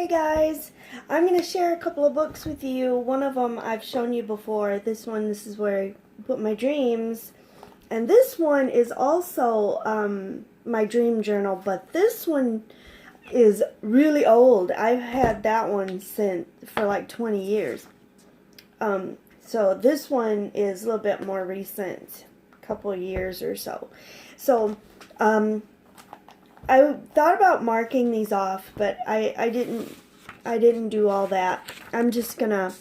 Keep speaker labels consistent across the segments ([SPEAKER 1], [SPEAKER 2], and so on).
[SPEAKER 1] Hey guys, I'm going to share a couple of books with you. One of them I've shown you before. This is where I put my dreams. And this one is also my dream journal, but this one is really old. I've had that one for like 20 years. So this one is a little bit more recent, a couple of years or so. So, I thought about marking these off, but I didn't do all that. I'm gonna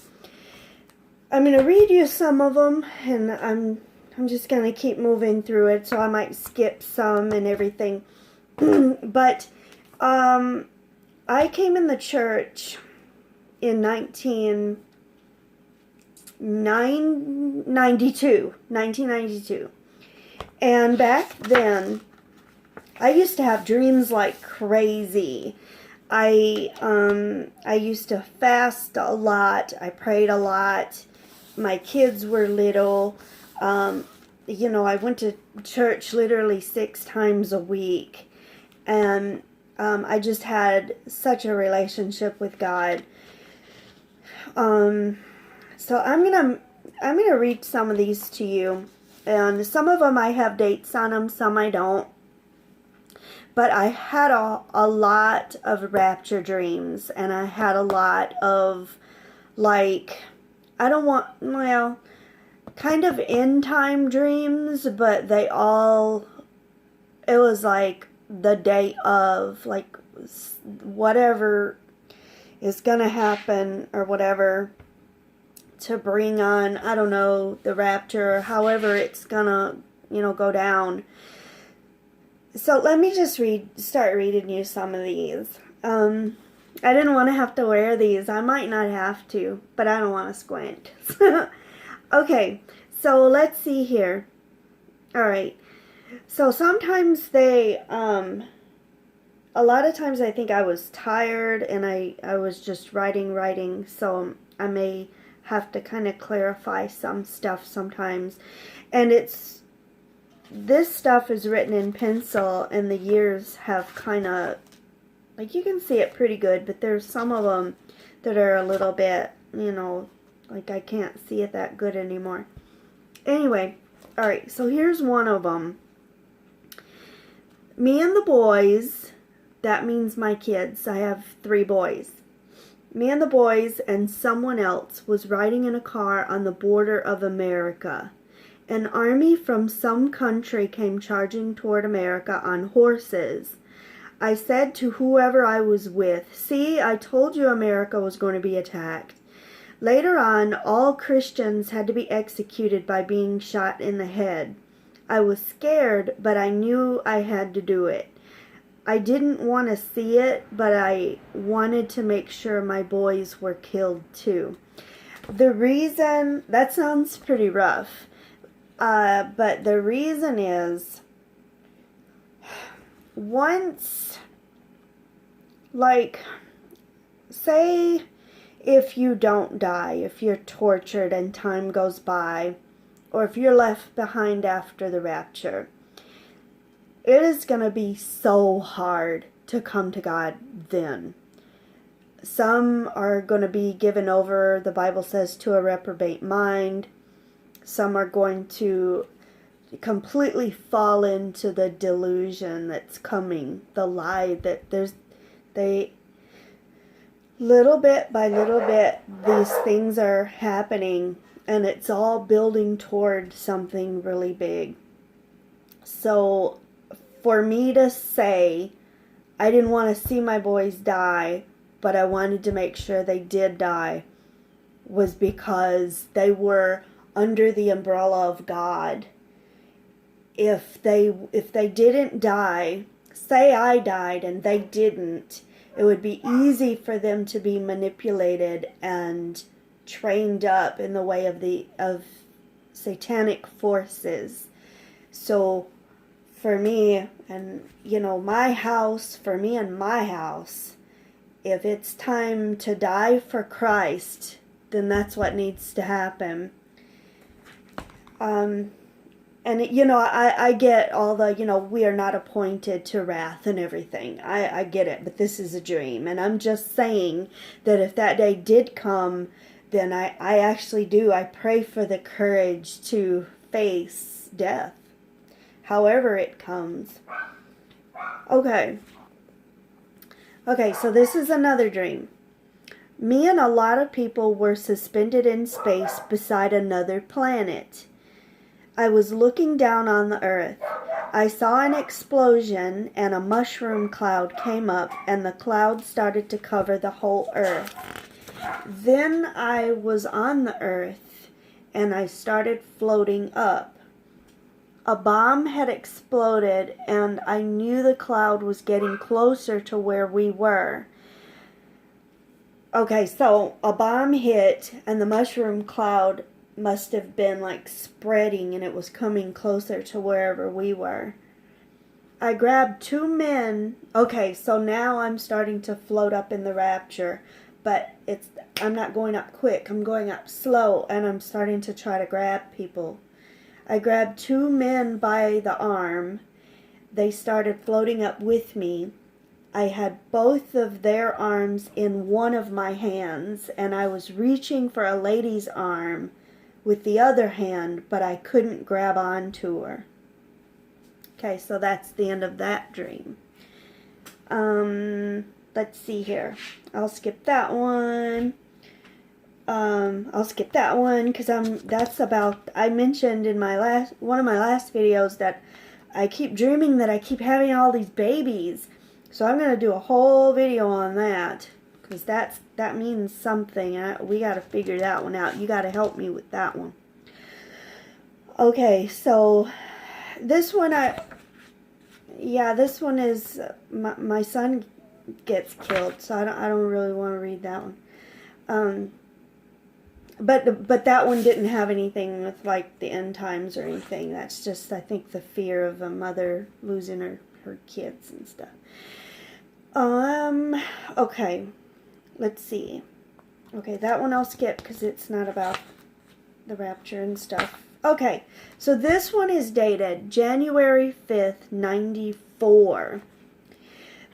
[SPEAKER 1] read you some of them, and I'm just gonna keep moving through it. So I might skip some and everything. But I came in the church in 1992, and back then I used to have dreams like crazy. I used to fast a lot. I prayed a lot. My kids were little. I went to church literally 6 times a week, and I just had such a relationship with God. So I'm gonna read some of these to you, and some of them I have dates on them, some I don't. But I had a lot of rapture dreams, and I had a lot of, like, kind of end time dreams, but it was like the day of, like, whatever is gonna happen or whatever to bring on, I don't know, the rapture, or however it's gonna, go down. So let me just start reading you some of these. I didn't want to have to wear these. I might not have to, but I don't want to squint. Okay, so let's see here. Alright, so sometimes a lot of times I think I was tired and I was just writing, so I may have to kind of clarify some stuff sometimes. And this stuff is written in pencil, and the years have kind of, like, you can see it pretty good, but there's some of them that are a little bit, like I can't see it that good anymore. Anyway, alright, so here's one of them. Me and the boys, that means my kids, I have 3 boys. Me and the boys and someone else was riding in a car on the border of America. An army from some country came charging toward America on horses. I said to whoever I was with, "See, I told you America was going to be attacked." Later on, all Christians had to be executed by being shot in the head. I was scared, but I knew I had to do it. I didn't want to see it, but I wanted to make sure my boys were killed too. The reason, that sounds pretty rough. But the reason is, once, like, say if you don't die, if you're tortured and time goes by, or if you're left behind after the rapture, it is going to be so hard to come to God then. Some are going to be given over, the Bible says, to a reprobate mind. Some are going to completely fall into the delusion that's coming, the lie that little bit by little bit, these things are happening, and it's all building toward something really big. So, for me to say, I didn't want to see my boys die, but I wanted to make sure they did die, was because they were under the umbrella of God. If they didn't die, say I died and they didn't, it would be easy for them to be manipulated and trained up in the way of satanic forces. So for me and my house, if it's time to die for Christ, then that's what needs to happen. And, I get all the, we are not appointed to wrath and everything. I get it, but this is a dream. And I'm just saying that if that day did come, then I actually do. I pray for the courage to face death, however it comes. Okay. Okay, so this is another dream. Me and a lot of people were suspended in space beside another planet. I was looking down on the earth. I saw an explosion and a mushroom cloud came up and the cloud started to cover the whole earth. Then I was on the earth and I started floating up. A bomb had exploded and I knew the cloud was getting closer to where we were. Okay, so a bomb hit and the mushroom cloud must have been like spreading and it was coming closer to wherever we were. I grabbed two men. Okay, so now I'm starting to float up in the rapture, but I'm not going up quick. I'm going up slow and I'm starting to try to grab people. I grabbed two men by the arm. They started floating up with me. I had both of their arms in one of my hands and I was reaching for a lady's arm with the other hand, but I couldn't grab onto her. Okay, so that's the end of that dream. Let's see here. I'll skip that one. I'll skip that one because I mentioned in one of my last videos that I keep dreaming that I keep having all these babies. So I'm going to do a whole video on that. Because that means something. We got to figure that one out. You got to help me with that one. Okay, so this one this one is my son gets killed, so I don't really want to read that one. But that one didn't have anything with like the end times or anything. That's just, I think, the fear of a mother losing her kids and stuff. Okay. Let's see. Okay, that one I'll skip because it's not about the rapture and stuff. Okay, so this one is dated January 5th, 94.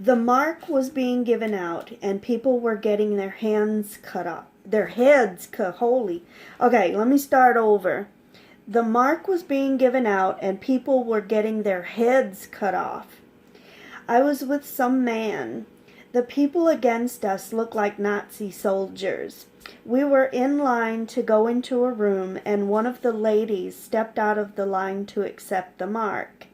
[SPEAKER 1] The mark was being given out and people were getting their hands cut off. Their heads cut. Holy. Okay, let me start over. The mark was being given out and people were getting their heads cut off. I was with some man. The people against us looked like Nazi soldiers. We were in line to go into a room, and one of the ladies stepped out of the line to accept the mark.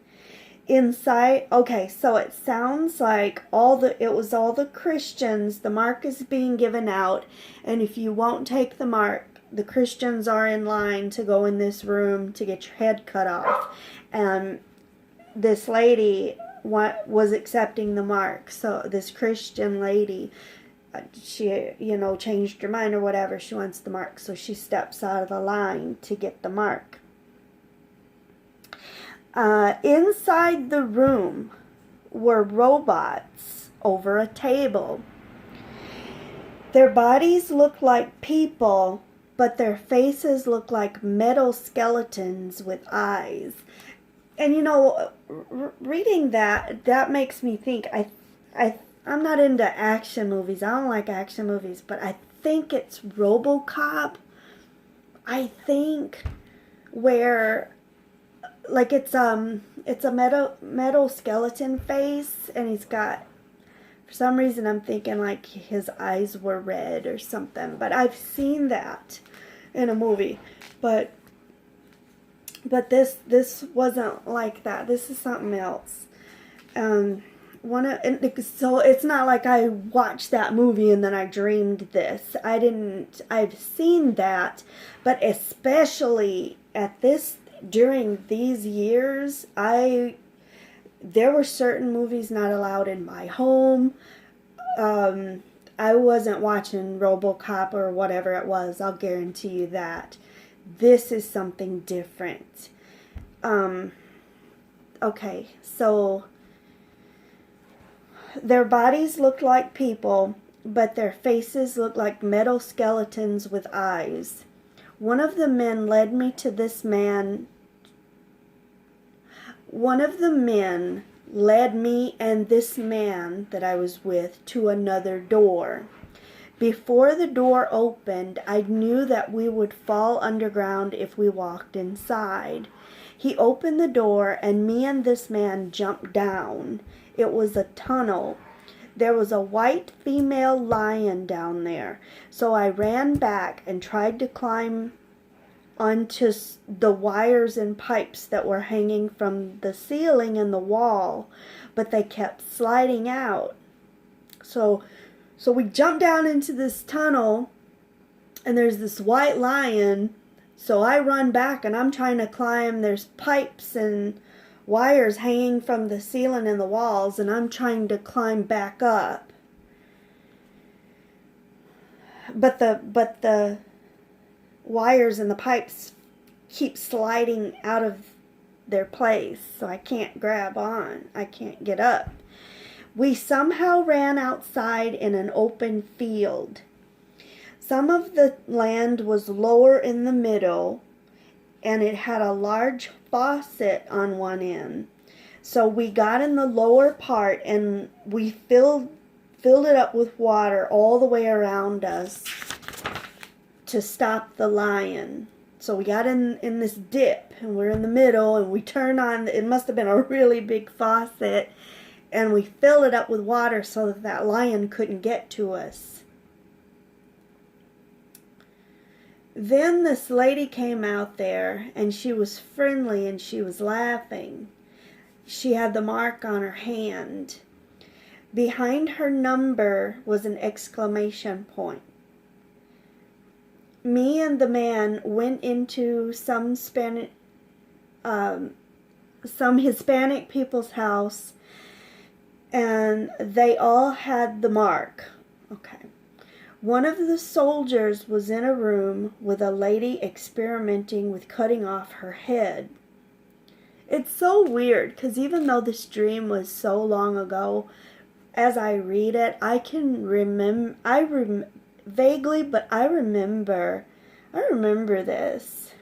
[SPEAKER 1] Inside, okay, so it sounds like it was all the Christians. The mark is being given out, and if you won't take the mark, the Christians are in line to go in this room to get your head cut off. And this lady was accepting the mark. So this Christian lady, she, changed her mind or whatever. She wants the mark. So she steps out of the line to get the mark. Inside the room were robots over a table. Their bodies looked like people, but their faces looked like metal skeletons with eyes. And reading that makes me think, I'm not into action movies. I don't like action movies, but I think it's RoboCop. I think where like it's a metal skeleton face, and he's got, for some reason I'm thinking like his eyes were red or something. But I've seen that in a movie, but this wasn't like that. This is something else. So it's not like I watched that movie and then I dreamed this. I've seen that, but especially during these years, there were certain movies not allowed in my home. I wasn't watching RoboCop or whatever it was, I'll guarantee you that. This is something different. Okay, so their bodies looked like people, but their faces looked like metal skeletons with eyes. One of the men led me to this man One of the men led me and this man that I was with to another door. Before the door opened, I knew that we would fall underground if we walked inside. He opened the door and me and this man jumped down. It was a tunnel. There was a white female lion down there, so I ran back and tried to climb onto the wires and pipes that were hanging from the ceiling and the wall, but they kept sliding out. So we jumped down into this tunnel, and there's this white lion, so I run back and I'm trying to climb. There's pipes and wires hanging from the ceiling and the walls, and I'm trying to climb back up. But the wires and the pipes keep sliding out of their place, so I can't grab on. I can't get up. We somehow ran outside in an open field. Some of the land was lower in the middle, and it had a large faucet on one end. So we got in the lower part, and we filled it up with water all the way around us to stop the lion. So we got in this dip, and we're in the middle, and we turn on, it must have been a really big faucet, and we fill it up with water so that lion couldn't get to us. Then this lady came out there, and she was friendly, and she was laughing. She had the mark on her hand. Behind her number was an exclamation point. Me and the man went into some Hispanic people's house, and they all had the mark. Okay. One of the soldiers was in a room with a lady experimenting with cutting off her head. It's so weird, because even though this dream was so long ago, as I read it, I can remember, vaguely, but I remember this.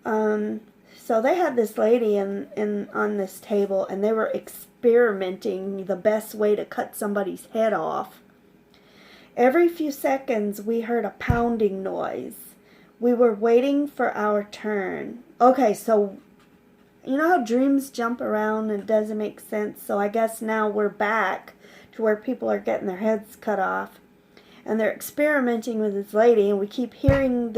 [SPEAKER 1] So they had this lady on this table, and they were experimenting the best way to cut somebody's head off. Every few seconds, we heard a pounding noise. We were waiting for our turn. Okay, so you know how dreams jump around and it doesn't make sense? So I guess now we're back to where people are getting their heads cut off. And they're experimenting with this lady, and we keep hearing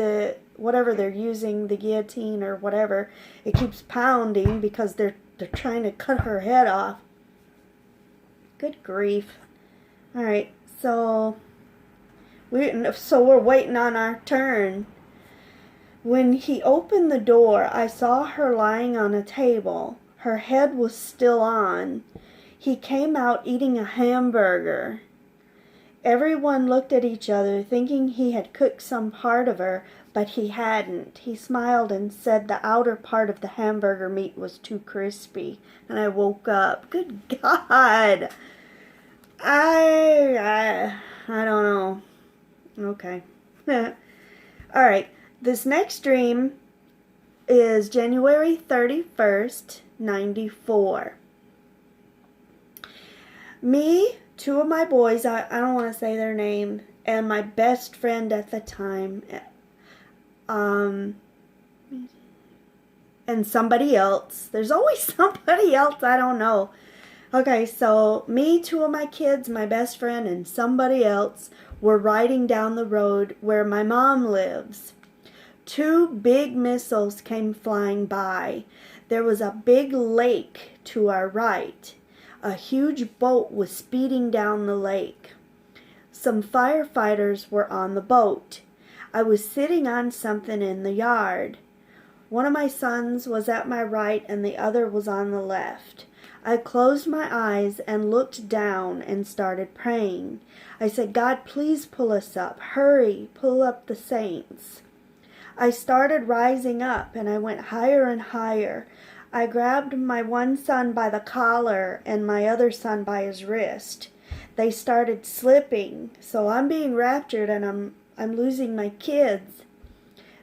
[SPEAKER 1] whatever they're using, the guillotine or whatever, it keeps pounding because they're trying to cut her head off. Good grief. All right, so we're waiting on our turn. When he opened the door, I saw her lying on a table. Her head was still on. He came out eating a hamburger. Everyone looked at each other, thinking he had cooked some part of her, but he hadn't. He smiled and said the outer part of the hamburger meat was too crispy. And I woke up. Good God! I don't know. Okay. Alright. This next dream is January 31st, 94. Me, two of my boys, I don't want to say their name, and my best friend at the time, and somebody else. There's always somebody else, I don't know. Okay, so me, two of my kids, my best friend, and somebody else were riding down the road where my mom lives. Two big missiles came flying by. There was a big lake to our right. A huge boat was speeding down the lake. Some firefighters were on the boat. I was sitting on something in the yard. One of my sons was at my right and the other was on the left. I closed my eyes and looked down and started praying. I said, God, please pull us up. Hurry, pull up the saints. I started rising up, and I went higher and higher. I grabbed my one son by the collar and my other son by his wrist. They started slipping, so I'm being raptured, and I'm losing my kids.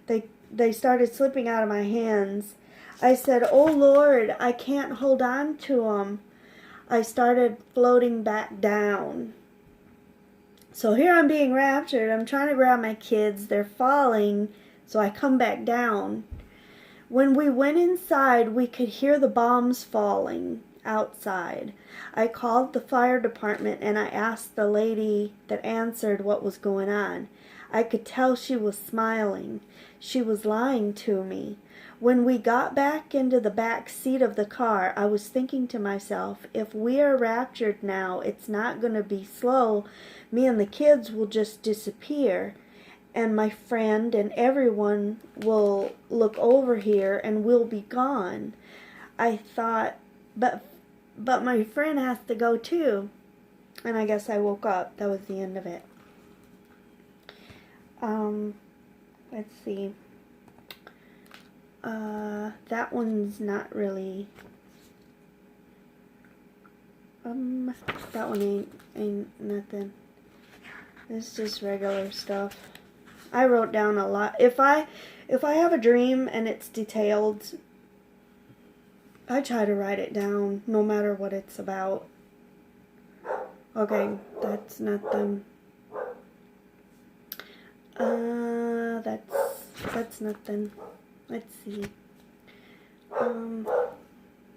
[SPEAKER 1] They started slipping out of my hands. I said, "Oh Lord, I can't hold on to them." I started floating back down. So here I'm being raptured. I'm trying to grab my kids. They're falling, so I come back down. When we went inside, we could hear the bombs falling outside. I called the fire department and I asked the lady that answered what was going on. I could tell she was smiling. She was lying to me. When we got back into the back seat of the car, I was thinking to myself, if we are raptured now, it's not going to be slow. Me and the kids will just disappear. And my friend and everyone will look over here and we'll be gone. I thought, but my friend has to go too. And I guess I woke up. That was the end of it. Let's see. That one's not really, that one ain't nothing. It's just regular stuff. I wrote down a lot. If I have a dream and it's detailed, I try to write it down no matter what it's about. Okay, that's nothing. That's nothing. Let's see.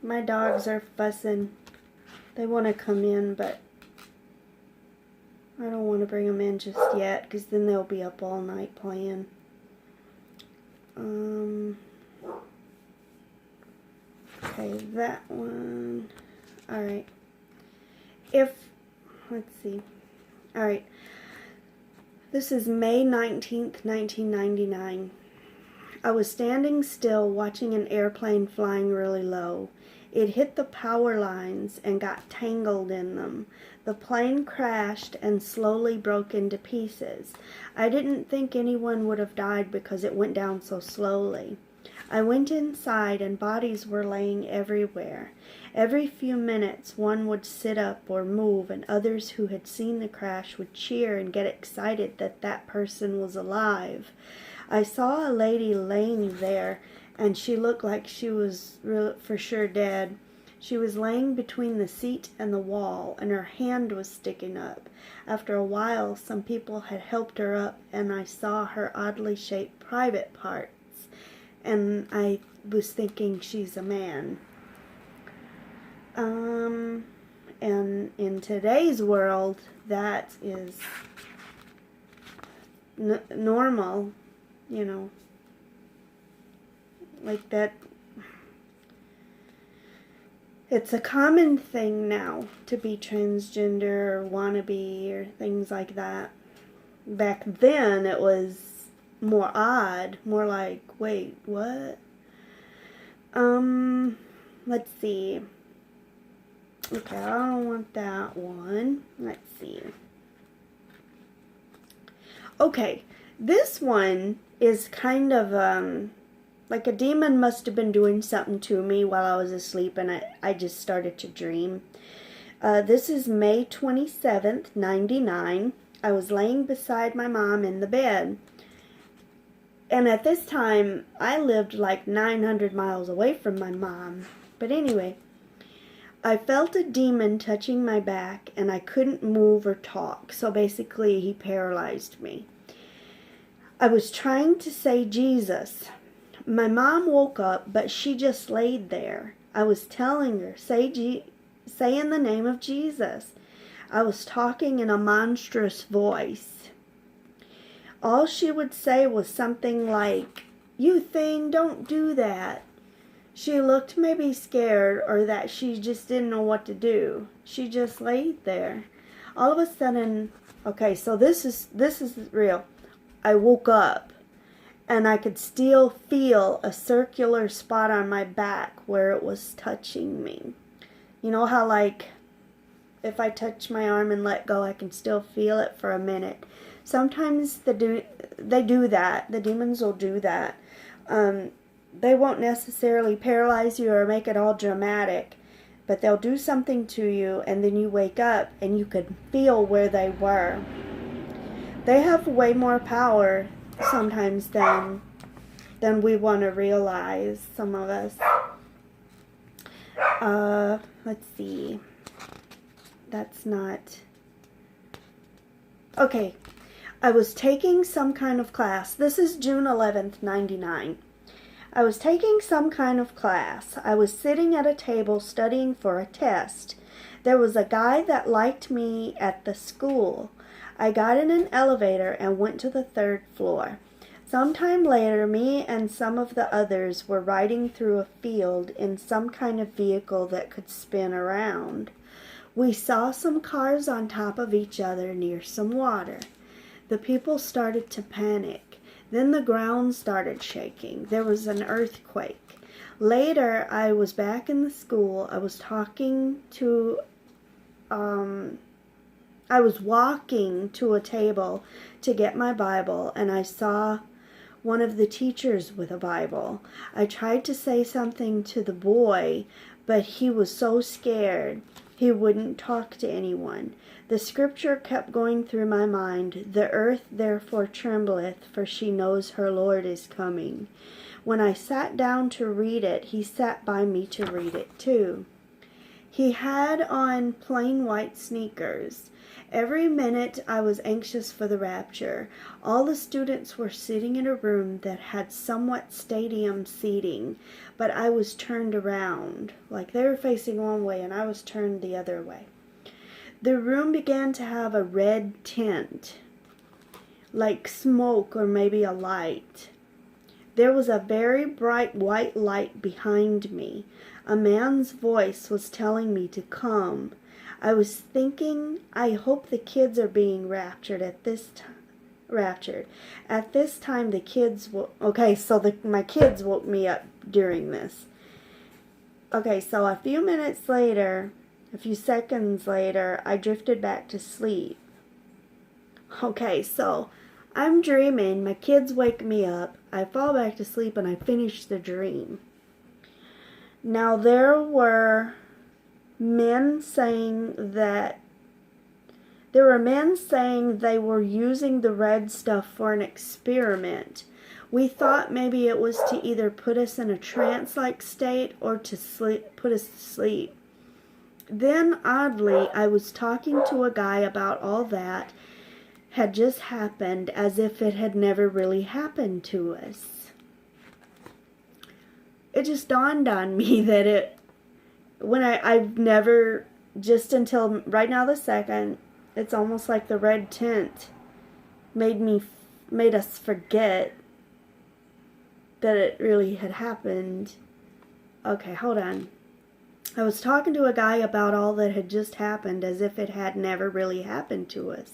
[SPEAKER 1] My dogs are fussing. They want to come in, but I don't want to bring them in just yet, because then they'll be up all night playing. Okay, that one. Alright. Let's see. Alright. This is May 19th, 1999. I was standing still watching an airplane flying really low. It hit the power lines and got tangled in them. The plane crashed and slowly broke into pieces. I didn't think anyone would have died because it went down so slowly. I went inside and bodies were laying everywhere. Every few minutes one would sit up or move, and others who had seen the crash would cheer and get excited that that person was alive. I saw a lady laying there, and she looked like she was for sure dead. She was laying between the seat and the wall, and her hand was sticking up. After a while, some people had helped her up, and I saw her oddly shaped private parts. And I was thinking she's a man. And in today's world, that is normal, you know. Like that. It's a common thing now to be transgender or wannabe or things like that. Back then it was more odd, more like, wait, what? Let's see. Okay, I don't want that one. Let's see. Okay, this one is kind of, like a demon must have been doing something to me while I was asleep, and I just started to dream. This is May 27th, 99. I was laying beside my mom in the bed. And at this time, I lived like 900 miles away from my mom. But anyway, I felt a demon touching my back, and I couldn't move or talk. So basically, he paralyzed me. I was trying to say Jesus. My mom woke up, but she just laid there. I was telling her, say in the name of Jesus. I was talking in a monstrous voice. All she would say was something like, "You thing, don't do that." She looked maybe scared, or that she just didn't know what to do. She just laid there. All of a sudden, okay, so this is real. I woke up, and I could still feel a circular spot on my back where it was touching me. You know how, like, if I touch my arm and let go, I can still feel it for a minute. Sometimes they do that. The demons will do that. They won't necessarily paralyze you or make it all dramatic, but they'll do something to you, and then you wake up and you can feel where they were. They have way more power sometimes than we want to realize, some of us. let's see. That's not... Okay. I was taking some kind of class. This is June 11th, 99. I was taking some kind of class. I was sitting at a table studying for a test. There was a guy that liked me at the school. I got in an elevator and went to the 3rd floor. Sometime later, me and some of the others were riding through a field in some kind of vehicle that could spin around. We saw some cars on top of each other near some water. The people started to panic. Then the ground started shaking. There was an earthquake. Later, I was back in the school. I was walking to a table to get my Bible, and I saw one of the teachers with a Bible. I tried to say something to the boy, but he was so scared he wouldn't talk to anyone. The scripture kept going through my mind, "The earth therefore trembleth, for she knows her Lord is coming." When I sat down to read it, he sat by me to read it too. He had on plain white sneakers. Every minute I was anxious for the rapture. All the students were sitting in a room that had somewhat stadium seating, but I was turned around. Like they were facing one way and I was turned the other way. The room began to have a red tint, like smoke or maybe a light. There was a very bright white light behind me. A man's voice was telling me to come. I was thinking, I hope the kids are being raptured at this time. At this time, the kids my kids woke me up during this. Okay, so a few seconds later, I drifted back to sleep. Okay, so I'm dreaming, my kids wake me up, I fall back to sleep, and I finish the dream. Now, there were men saying they were using the red stuff for an experiment. We thought maybe it was to either put us in a trance-like state or to put us to sleep. Then, oddly, I was talking to a guy about all that had just happened as if it had never really happened to us. It just dawned on me that I've never, just until right now the second, it's almost like the red tint made us forget that it really had happened. Okay, hold on. I was talking to a guy about all that had just happened as if it had never really happened to us.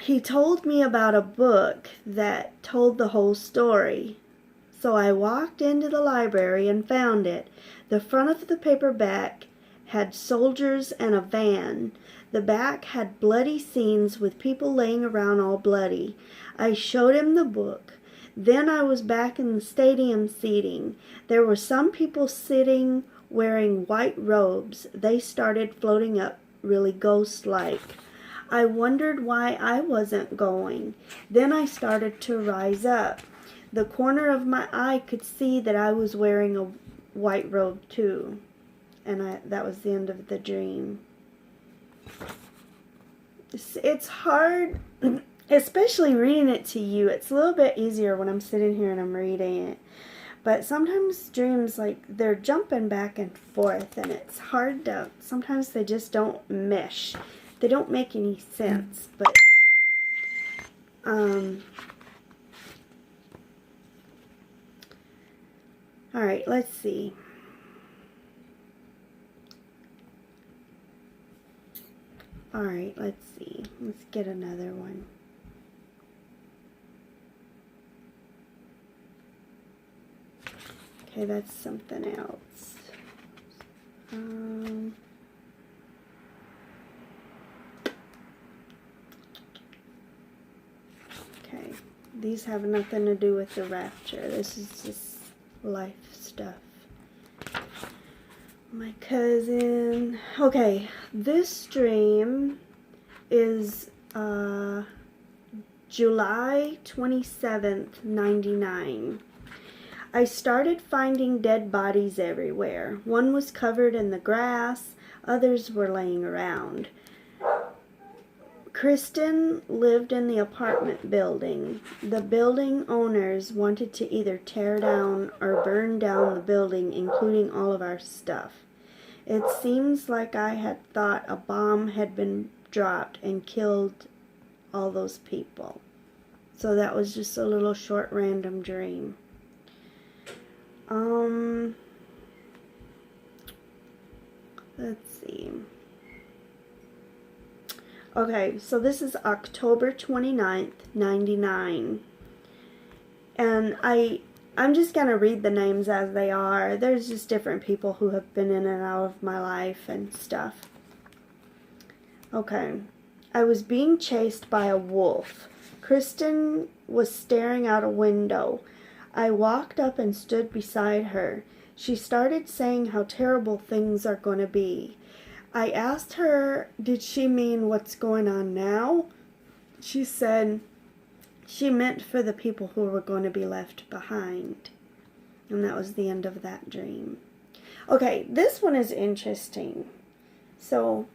[SPEAKER 1] He told me about a book that told the whole story. So I walked into the library and found it. The front of the paperback had soldiers and a van. The back had bloody scenes with people laying around all bloody. I showed him the book. Then I was back in the stadium seating. There were some people sitting wearing white robes. They started floating up really ghost-like. I wondered why I wasn't going. Then I started to rise up. The corner of my eye could see that I was wearing a white robe too. And that was the end of the dream. It's hard, especially reading it to you. It's a little bit easier when I'm sitting here and I'm reading it. But sometimes dreams, like, they're jumping back and forth, and it's hard to, sometimes they just don't mesh. They don't make any sense, but, alright, let's see. Alright, let's see. Let's get another one. Okay, that's something else. Okay, these have nothing to do with the rapture. This is just life stuff. My cousin. Okay, this dream is July 27th, 99. I started finding dead bodies everywhere. One was covered in the grass, others were laying around. Kristen lived in the apartment building. The building owners wanted to either tear down or burn down the building, including all of our stuff. It seems like I had thought a bomb had been dropped and killed all those people. So that was just a little short random dream. Let's see. Okay, so this is October 29th, 99. And I'm just going to read the names as they are. There's just different people who have been in and out of my life and stuff. Okay. I was being chased by a wolf. Kristen was staring out a window. I walked up and stood beside her. She started saying how terrible things are going to be. I asked her, did she mean what's going on now? She said she meant for the people who were going to be left behind. And that was the end of that dream. Okay, this one is interesting. So,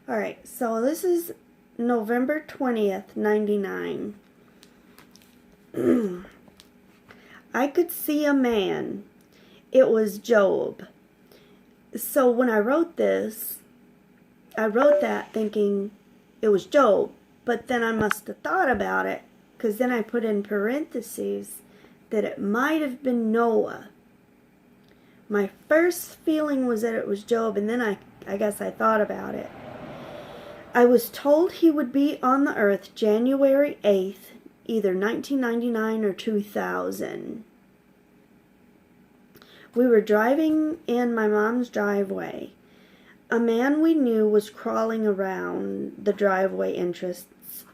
[SPEAKER 1] alright, so this is November 20th, 99. I could see a man. It was Job. So when I wrote this, I wrote that thinking it was Job. But then I must have thought about it, because then I put in parentheses that it might have been Noah. My first feeling was that it was Job, and then I guess I thought about it. I was told he would be on the earth January 8th, either 1999 or 2000. We were driving in my mom's driveway. A man we knew was crawling around the driveway entrance,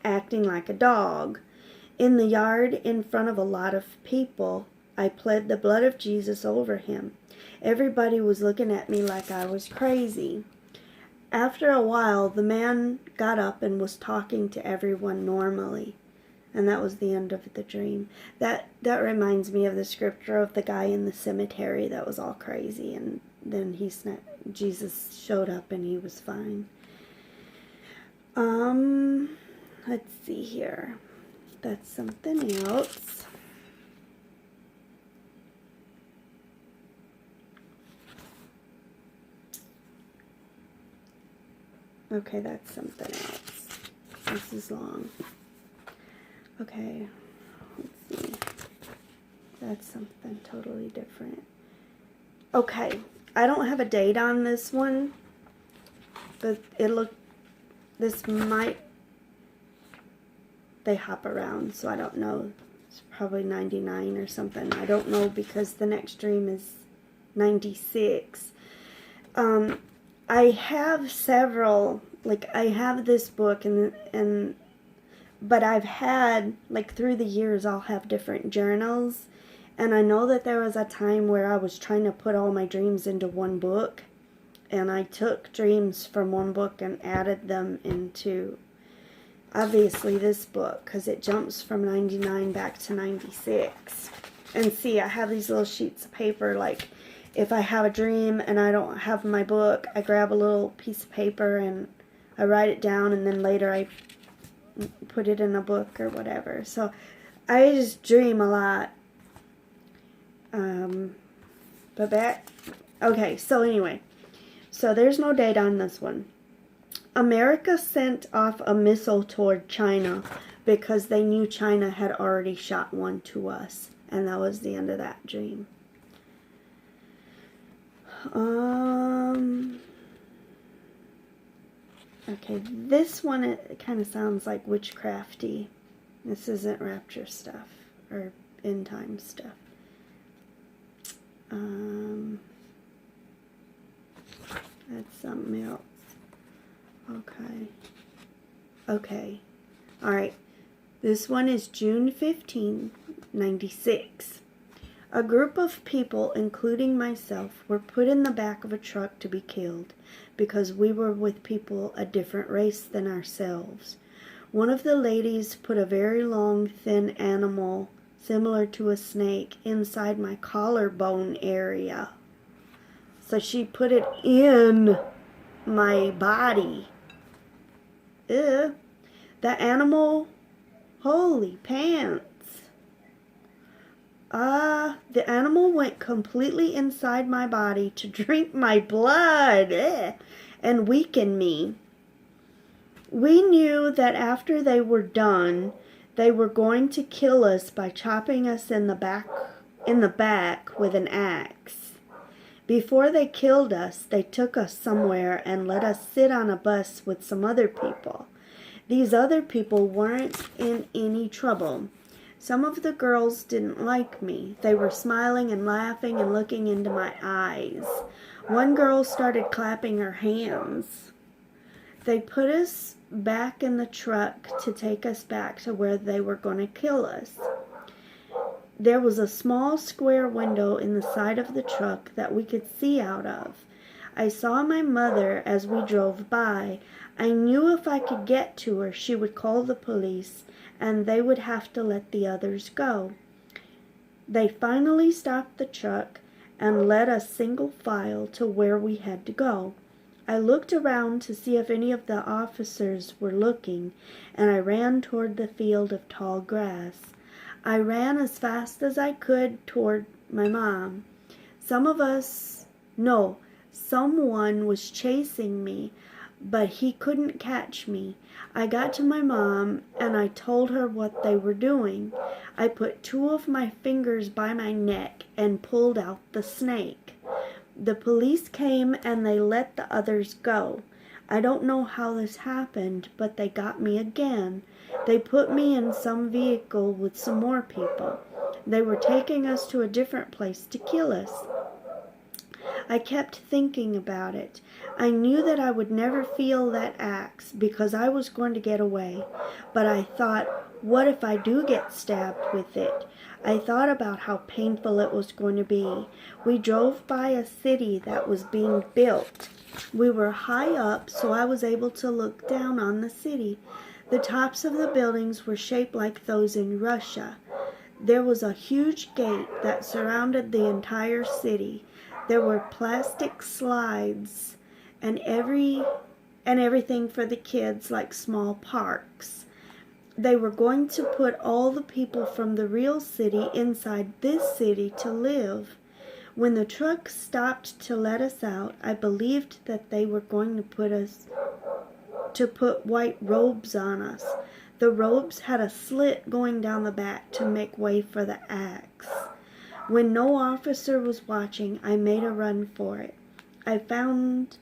[SPEAKER 1] acting like a dog. In the yard in front of a lot of people, I pled the blood of Jesus over him. Everybody was looking at me like I was crazy. After a while, the man got up and was talking to everyone normally. And that was the end of the dream. That reminds me of the scripture of the guy in the cemetery that was all crazy, and then Jesus showed up and he was fine. Let's see here. That's something else. Okay, that's something else. This is long. Okay, let's see. That's something totally different. Okay, I don't have a date on this one, but they hop around, so I don't know. It's probably 99 or something. I don't know, because the next dream is 96. I have several, I have this book, but I've had, through the years, I'll have different journals. And I know that there was a time where I was trying to put all my dreams into one book. And I took dreams from one book and added them into, obviously, this book. Because it jumps from 99 back to 96. And see, I have these little sheets of paper. If I have a dream and I don't have my book, I grab a little piece of paper and I write it down. And then later I put it in a book or whatever. So I just dream a lot. Okay, so anyway, so there's no date on this one. America sent off a missile toward China because they knew China had already shot one to us, and that was the end of that dream. Okay, this one, it kind of sounds like witchcrafty. This isn't Rapture stuff or end time stuff. That's something else. Okay. Alright. This one is June 15, 96. A group of people, including myself, were put in the back of a truck to be killed because we were with people a different race than ourselves. One of the ladies put a very long, thin animal similar to a snake, inside my collarbone area. So she put it in my body. Ew. The animal, holy pants. The animal went completely inside my body to drink my blood and weaken me. We knew that after they were done, they were going to kill us by chopping us in the back with an axe. Before they killed us, they took us somewhere and let us sit on a bus with some other people. These other people weren't in any trouble. Some of the girls didn't like me. They were smiling and laughing and looking into my eyes. One girl started clapping her hands. They put us back in the truck to take us back to where they were going to kill us. There was a small square window in the side of the truck that we could see out of. I saw my mother as we drove by. I knew if I could get to her, she would call the police and they would have to let the others go. They finally stopped the truck and led us single file to where we had to go. I looked around to see if any of the officers were looking, and I ran toward the field of tall grass. I ran as fast as I could toward my mom. Someone was chasing me, but he couldn't catch me. I got to my mom and I told her what they were doing. I put 2 of my fingers by my neck and pulled out the snake. The police came and they let the others go. I don't know how this happened, but they got me again. They put me in some vehicle with some more people. They were taking us to a different place to kill us. I kept thinking about it. I knew that I would never feel that axe because I was going to get away. But I thought, what if I do get stabbed with it? I thought about how painful it was going to be. We drove by a city that was being built. We were high up, so I was able to look down on the city. The tops of the buildings were shaped like those in Russia. There was a huge gate that surrounded the entire city. There were plastic slides and everything for the kids, like small parks. They were going to put all the people from the real city inside this city to live. When the truck stopped to let us out, I believed that they were going to put white robes on us. The robes had a slit going down the back to make way for the axe. When no officer was watching, I made a run for it. I found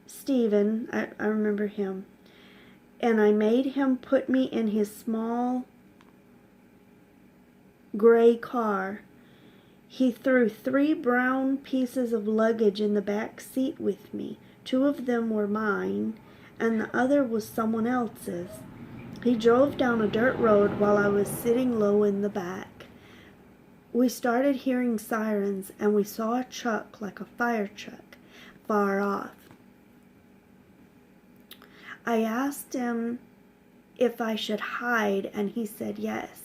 [SPEAKER 1] Stephen, I remember him, and I made him put me in his small gray car. He threw 3 brown pieces of luggage in the back seat with me. 2 of them were mine, and the other was someone else's. He drove down a dirt road while I was sitting low in the back. We started hearing sirens, and we saw a truck like a fire truck far off. I asked him if I should hide, and he said yes.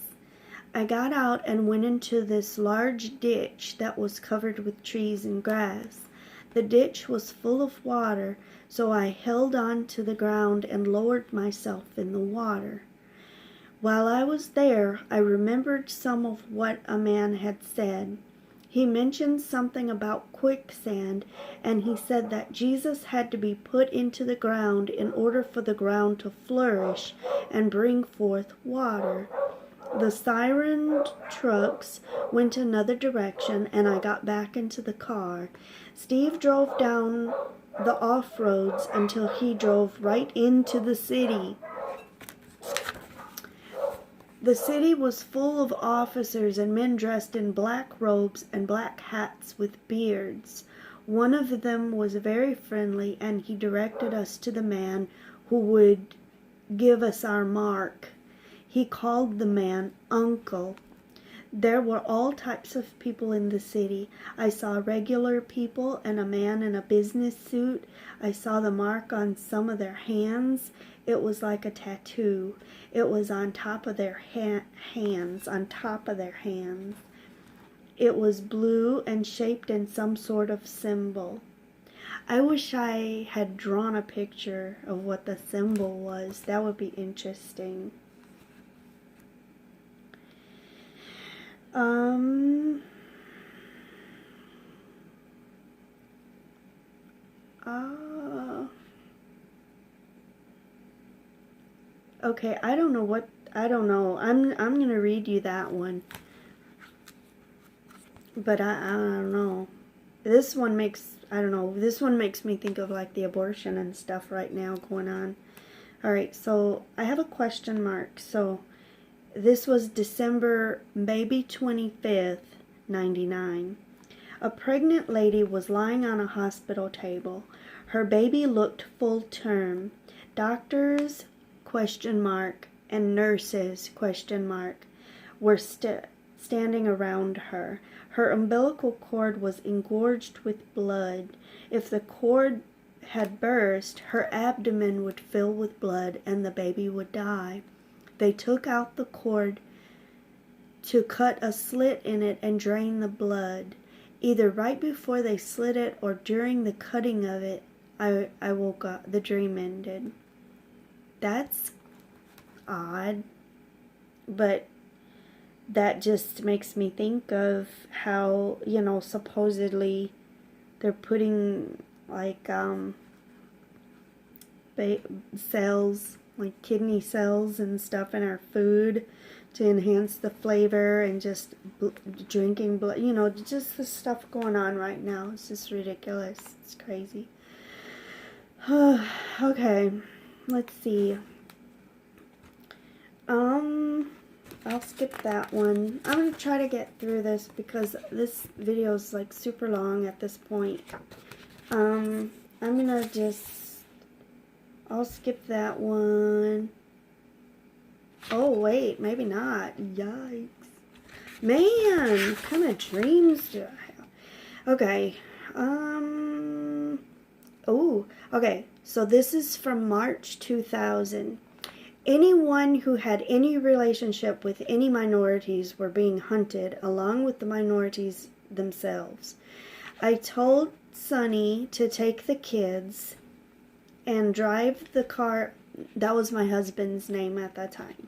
[SPEAKER 1] I got out and went into this large ditch that was covered with trees and grass. The ditch was full of water, so I held on to the ground and lowered myself in the water. While I was there, I remembered some of what a man had said. He mentioned something about quicksand, and he said that Jesus had to be put into the ground in order for the ground to flourish and bring forth water. The sirened trucks went another direction, and I got back into the car. Steve drove down the off-roads until he drove right into the city. The city was full of officers and men dressed in black robes and black hats with beards. One of them was very friendly, and he directed us to the man who would give us our mark. He called the man Uncle. There were all types of people in the city. I saw regular people and a man in a business suit. I saw the mark on some of their hands. It was like a tattoo. It was on top of their hands, on top of their hands. It was blue and shaped in some sort of symbol. I wish I had drawn a picture of what the symbol was. That would be interesting. Okay, I don't know. I'm gonna read you that one. But I don't know. This one makes, I don't know, this one makes me think of like the abortion and stuff right now going on. Alright, so I have a question mark. So this was December, maybe 25th, 99. A pregnant lady was lying on a hospital table. Her baby looked full term. Doctors, question mark, and nurses, question mark, were standing around her. Her umbilical cord was engorged with blood. If the cord had burst, her abdomen would fill with blood and the baby would die. They took out the cord to cut a slit in it and drain the blood. Either right before they slit it or during the cutting of it, I woke up. The dream ended. That's odd, but that just makes me think of how, you know, supposedly they're putting like cells, like kidney cells and stuff in our food to enhance the flavor, and just drinking blood, you know, just the stuff going on right now. It's just ridiculous. It's crazy. Okay, let's see. I'll skip that one. I'm going to try to get through this because this video is like super long at this point. I'm going to I'll skip that one. Oh, wait, maybe not. Yikes. Man, what kind of dreams do I have? Okay. Oh, okay. So this is from March 2000. Anyone who had any relationship with any minorities were being hunted, along with the minorities themselves. I told Sonny to take the kids and drive the car. That was my husband's name at that time.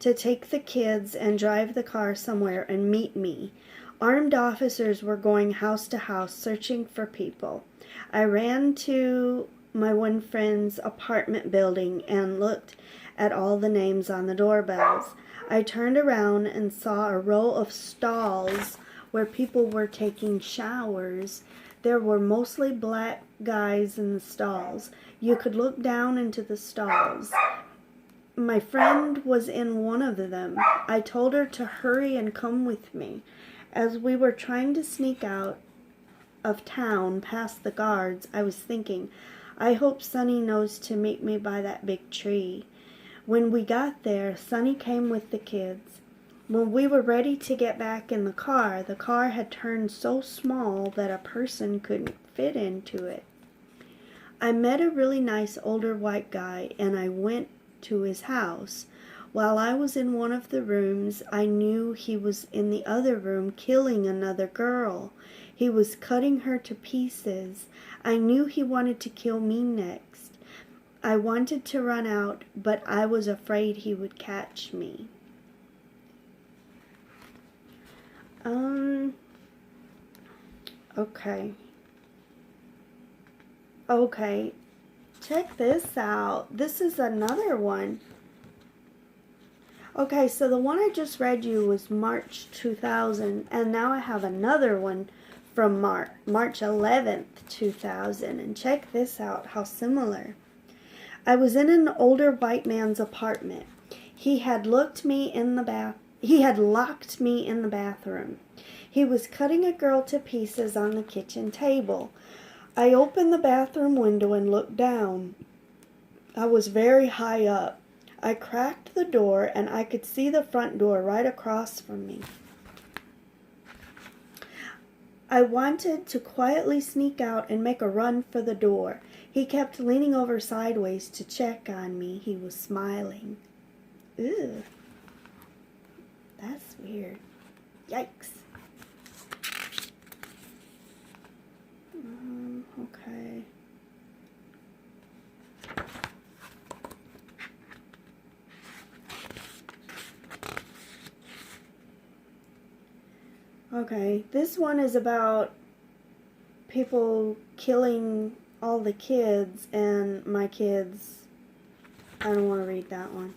[SPEAKER 1] To take the kids and drive the car somewhere and meet me. Armed officers were going house to house searching for people. I ran to my one friend's apartment building and looked at all the names on the doorbells. I turned around and saw a row of stalls where people were taking showers. There were mostly black guys in the stalls. You could look down into the stalls. My friend was in one of them. I told her to hurry and come with me. As we were trying to sneak out of town past the guards, I was thinking, I hope Sonny knows to meet me by that big tree. When we got there, Sonny came with the kids. When we were ready to get back in the car had turned so small that a person couldn't fit into it. I met a really nice older white guy and I went to his house. While I was in one of the rooms, I knew he was in the other room killing another girl. He was cutting her to pieces. I knew he wanted to kill me next. I wanted to run out, but I was afraid he would catch me. Okay. Check this out. This is another one. Okay, so the one I just read you was March 2000, and now I have another one from March 11th, 2000, and check this out, how similar. I was in an older white man's apartment. He had locked me in the bathroom. He was cutting a girl to pieces on the kitchen table. I opened the bathroom window and looked down. I was very high up. I cracked the door and I could see the front door right across from me. I wanted to quietly sneak out and make a run for the door. He kept leaning over sideways to check on me. He was smiling. Ew. That's weird. Yikes. Okay. Okay, this one is about people killing all the kids and my kids. I don't want to read that one.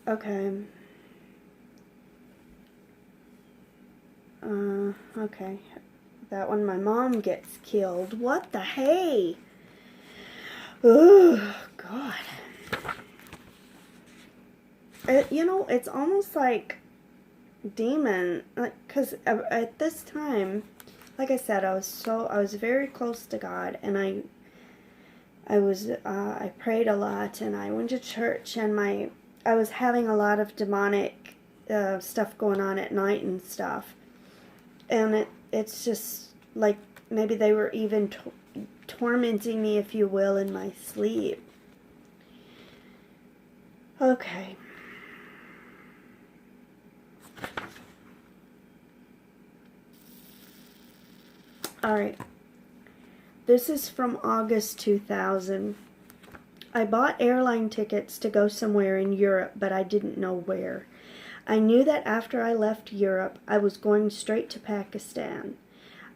[SPEAKER 1] Okay. Okay. That one, my mom gets killed. What the hey? Oh, God. You know, it's almost like demon, because at this time, like I said, I was very close to God, and I prayed a lot, and I went to church, and I was having a lot of demonic stuff going on at night and stuff, and it's just like maybe they were even tormenting me, if you will, in my sleep. Okay. Alright. This is from August 2000. I bought airline tickets to go somewhere in Europe, but I didn't know where. I knew that after I left Europe, I was going straight to Pakistan.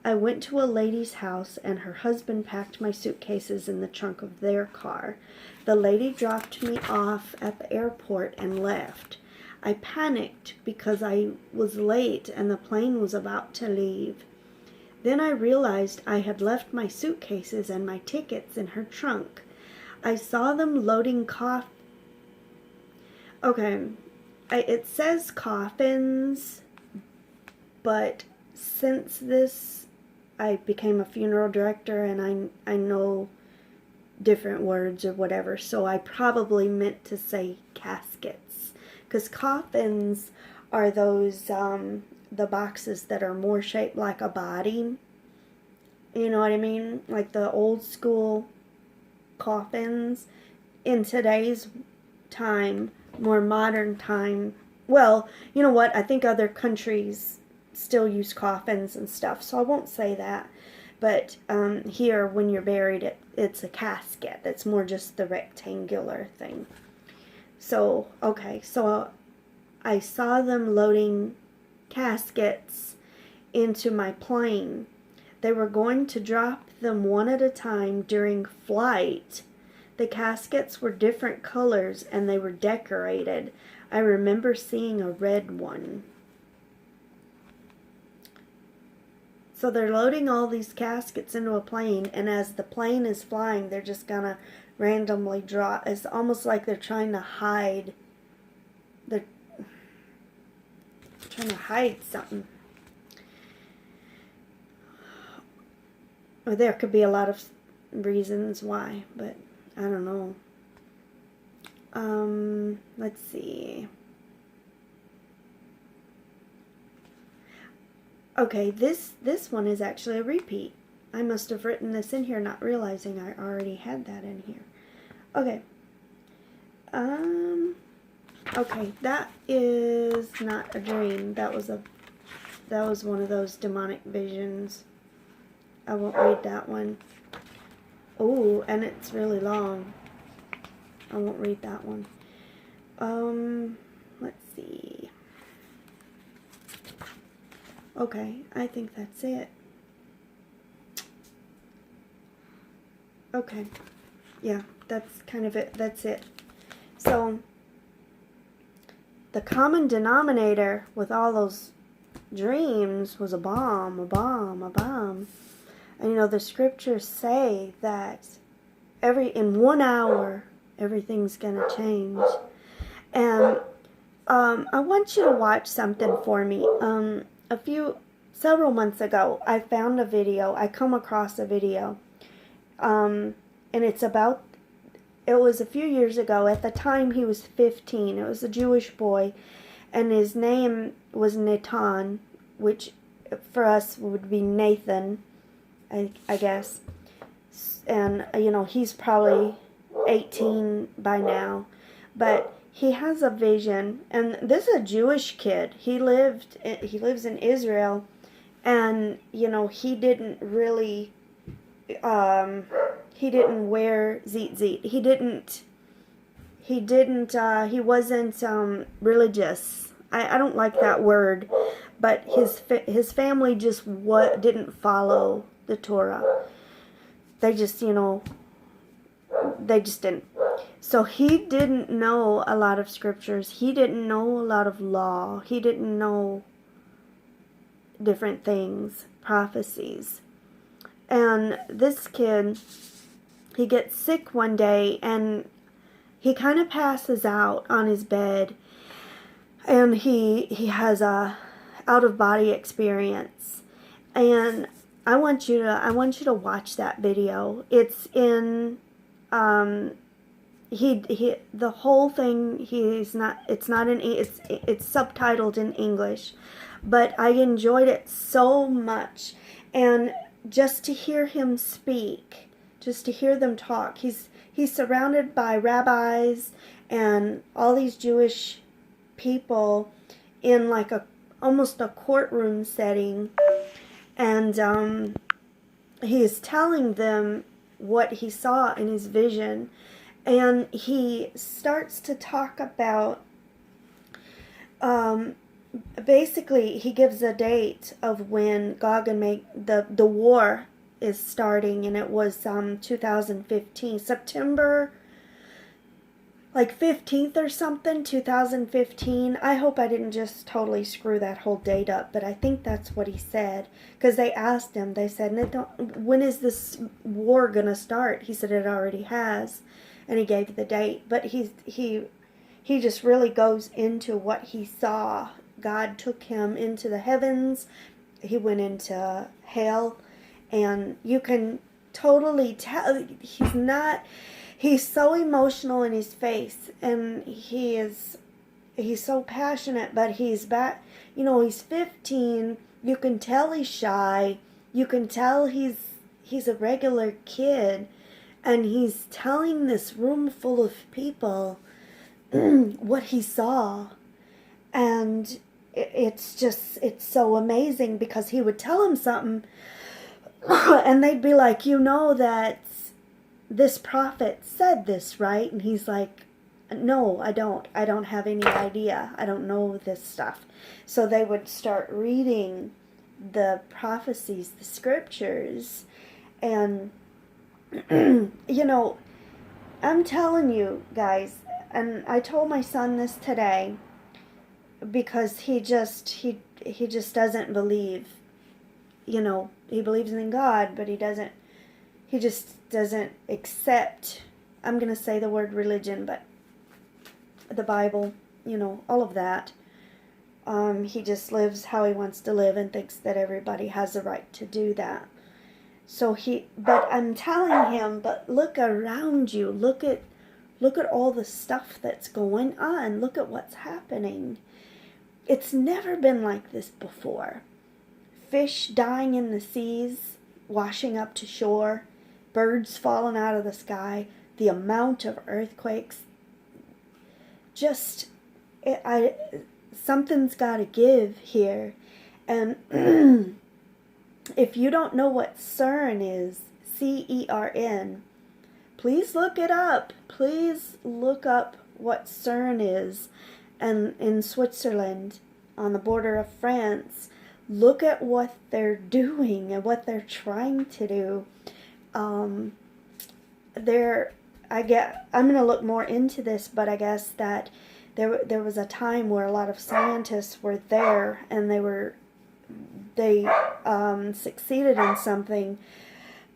[SPEAKER 1] I went to a lady's house, and her husband packed my suitcases in the trunk of their car. The lady dropped me off at the airport and left. I panicked because I was late and the plane was about to leave. Then I realized I had left my suitcases and my tickets in her trunk. I saw them loading it says coffins, but since I became a funeral director and I know different words or whatever, so I probably meant to say caskets, because coffins are those the boxes that are more shaped like a body. You know what I mean? Like the old school coffins. In today's time, more modern time, well, you know what? I think other countries still use coffins and stuff, so I won't say that. But here, when you're buried, it's a casket. That's more just the rectangular thing. So, okay, so I saw them loading caskets into my plane. They were going to drop them one at a time during flight. The caskets were different colors and they were decorated. I remember seeing a red one. So they're loading all these caskets into a plane, and as the plane is flying, they're just gonna randomly drop. It's almost like they're trying to hide. They're trying to hide something. Or there could be a lot of reasons why, but I don't know. Let's see. Okay, this one is actually a repeat. I must have written this in here not realizing I already had that in here. Okay. Okay, that is not a dream. That was one of those demonic visions. I won't read that one. Oh, and it's really long. I won't read that one. Let's see. Okay, I think that's it. Okay. Yeah, that's kind of it. That's it. So, the common denominator with all those dreams was a bomb, a bomb, a bomb. And you know, the scriptures say that in 1 hour, everything's gonna change. And I want you to watch something for me. Several months ago, I found a video. I come across a video, and it was a few years ago. At the time, he was 15. It was a Jewish boy, and his name was Natan, which for us would be Nathan, I guess. and he's probably 18 by now, but he has a vision, and this is a Jewish kid. He lives in Israel, and he didn't really he didn't wear tzitzit. He wasn't religious. I don't like that word, but his family just didn't follow the Torah. They just didn't. So he didn't know a lot of scriptures. He didn't know a lot of law. He didn't know different things, prophecies. And this kid, he gets sick one day, and he kind of passes out on his bed, and he has a out-of-body experience. And I want you to watch that video. It's in the whole thing, it's subtitled in English, but I enjoyed it so much. And just to hear him speak, just to hear them talk, he's surrounded by rabbis and all these Jewish people in like almost a courtroom setting, and he is telling them what he saw in his vision. And he starts to talk about, basically, he gives a date of when Gog and the war is starting, and it was 2015, September, like 15th or something, 2015. I hope I didn't just totally screw that whole date up, but I think that's what he said, because they asked him, they said, when is this war going to start? He said it already has. And he gave the date, but he just really goes into what he saw. God took him into the heavens. He went into hell, and you can totally tell he's so emotional in his face, and he's so passionate, but he's back, he's 15. You can tell he's shy. You can tell he's a regular kid. And he's telling this room full of people what he saw. And it's so amazing, because he would tell him something and they'd be like, that this prophet said this, right? And he's like, no, I don't have any idea. I don't know this stuff. So they would start reading the prophecies, the scriptures, and I'm telling you guys, and I told my son this today, because he just doesn't believe. He believes in God, but he just doesn't accept, I'm going to say the word religion, but the Bible, all of that. He just lives how he wants to live and thinks that everybody has the right to do that. But I'm telling him, but look around you. Look at all the stuff that's going on. Look at what's happening. It's never been like this before. Fish dying in the seas, washing up to shore, birds falling out of the sky, the amount of earthquakes. Something's got to give here. And if you don't know what CERN is, CERN, please look it up. Please look up what CERN is. And in Switzerland, on the border of France, look at what they're doing and what they're trying to do. I'm going to look more into this, but I guess that there was a time where a lot of scientists were there, and they succeeded in something,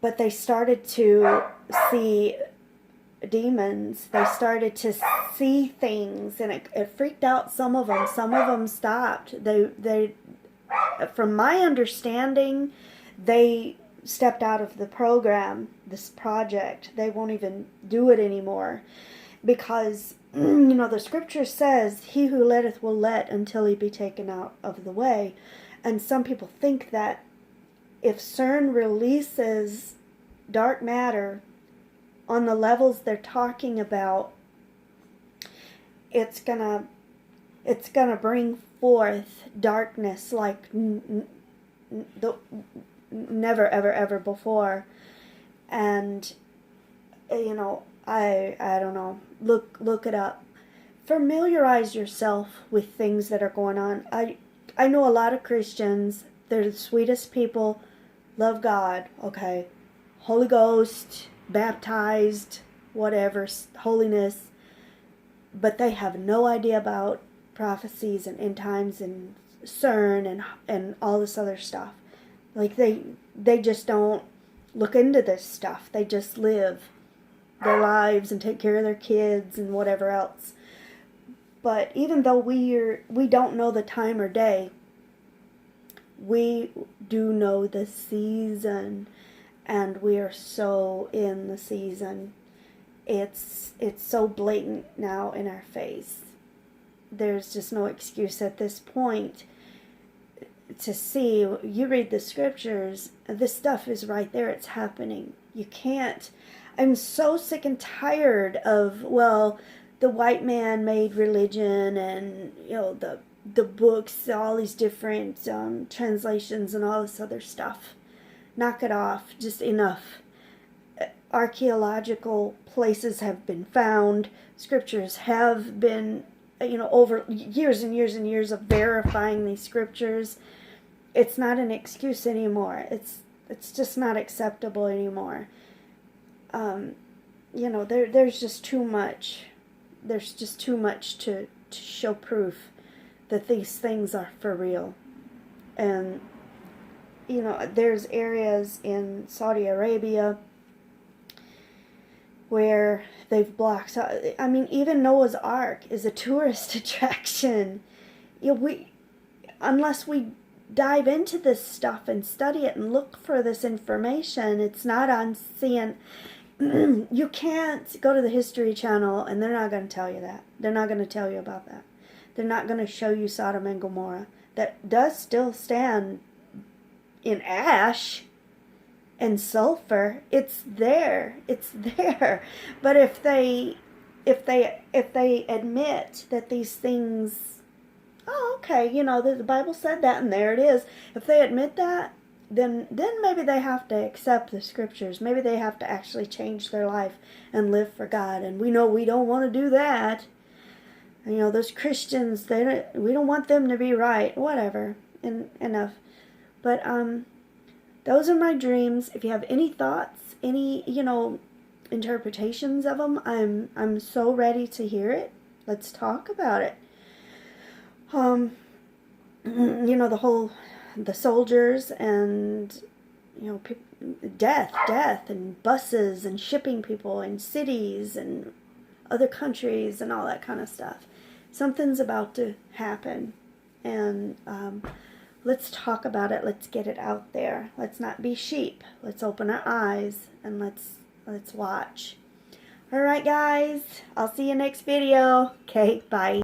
[SPEAKER 1] but they started to see demons. They started to see things, and it freaked out some of them. Some of them stopped. They from my understanding, they stepped out of the program, this project. They won't even do it anymore, because the scripture says, he who letteth will let until he be taken out of the way. And some people think that if CERN releases dark matter on the levels they're talking about, it's gonna bring forth darkness like never ever before. And you know, I don't know, look it up, familiarize yourself with things that are going on. I know a lot of Christians, they're the sweetest people, love God, okay, Holy Ghost, baptized, whatever, holiness, but they have no idea about prophecies and end times and CERN and all this other stuff. Like they just don't look into this stuff. They just live their lives and take care of their kids and whatever else. But even though we don't know the time or day, we do know the season, and we are so in the season. It's so blatant now in our face. There's just no excuse at this point to see. You read the scriptures, this stuff is right there, it's happening. You can't. I'm so sick and tired of, well, the white man made religion, and you know, the books, all these different translations and all this other stuff. Knock it off. Just enough. Archaeological places have been found. Scriptures have been, you know, over years and years and years of verifying these scriptures. It's not an excuse anymore. It's just not acceptable anymore. You know, there's just too much. There's just too much to show proof that these things are for real. And you know, there's areas in Saudi Arabia where they've blocked out. I mean, even Noah's Ark is a tourist attraction. You know, unless we dive into this stuff and study it and look for this information, it's not on CNN. You can't go to the History Channel and they're not going to tell you that. They're not going to tell you about that. They're not going to show you Sodom and Gomorrah. That does still stand in ash and sulfur. It's there. But if they admit that these things, oh, okay, you know, the Bible said that and there it is. If they admit that, then maybe they have to accept the scriptures. Maybe they have to actually change their life and live for God. And we know we don't want to do that. You know, those Christians, we don't want them to be right. Whatever. Enough. But those are my dreams. If you have any thoughts, any, you know, interpretations of them, I'm so ready to hear it. Let's talk about it. You know, the soldiers and, you know, death and buses and shipping people and cities and other countries and all that kind of stuff. Something's about to happen, and let's talk about it. Let's get it out there. Let's not be sheep. Let's open our eyes and let's watch. All right, guys. I'll see you next video. Okay, bye.